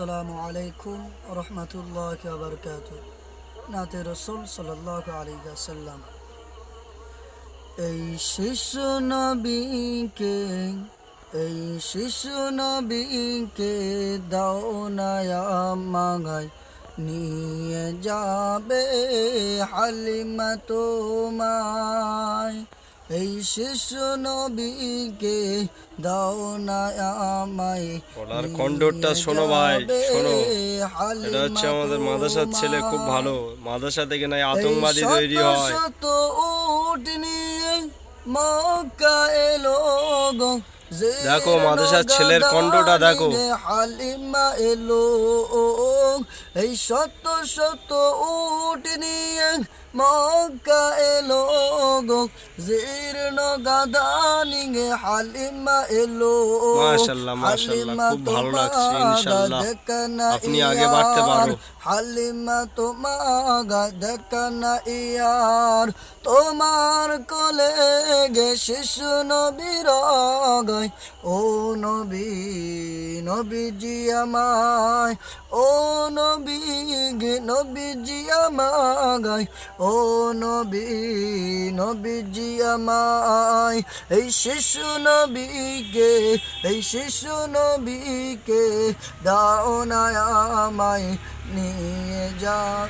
আসসালামু আলাইকুম রহমতুল্লাহি ওয়া বারাকাতুহু। নাতে রাসূল সাল্লাল্লাহু আলাইহি ওয়াসাল্লাম। এই শিশু নবীকে এই শিশু নবীকে দাও না আমায়, নিয়ে যাবে হালিমা তোমায়। এই শিশু নবীকে দাও না আমায়, ওনার কন্ঠটা শোনো ভাই, শোনো। এটা হচ্ছে আমাদের মাদ্রাসার ছেলে, খুব ভালো। মাদ্রাসা থেকে নাই আতঙ্কবাদী তৈরি হয়। শত উট নিয়ে মক্কা এলো গো, দেখো মাদ্রাসার ছেলের কণ্ঠটা দেখো। হালিমা এলো। এই শত শত উট নিয়ে মক্কা এলো গো, জীর্ণ গাদা নিয়ে হালিমা এলো। মাশাআল্লাহ মাশাআল্লাহ, খুব ভালো লাগছে। ইনশাআল্লাহ আপনি আগে বাড়তে পারো। হালিমা তোমাগা দেখা না ইয়ার, তোমার কোলে গে শিশু নবীর গায়। ও নবী নবীজি আমায়, ও নবী গে নবীজি আমায়, ও নবী নবীজি আমায়। এই শিশু নবীকে এই শিশু নবীকে দাও না আমায়, নিয়ে যান।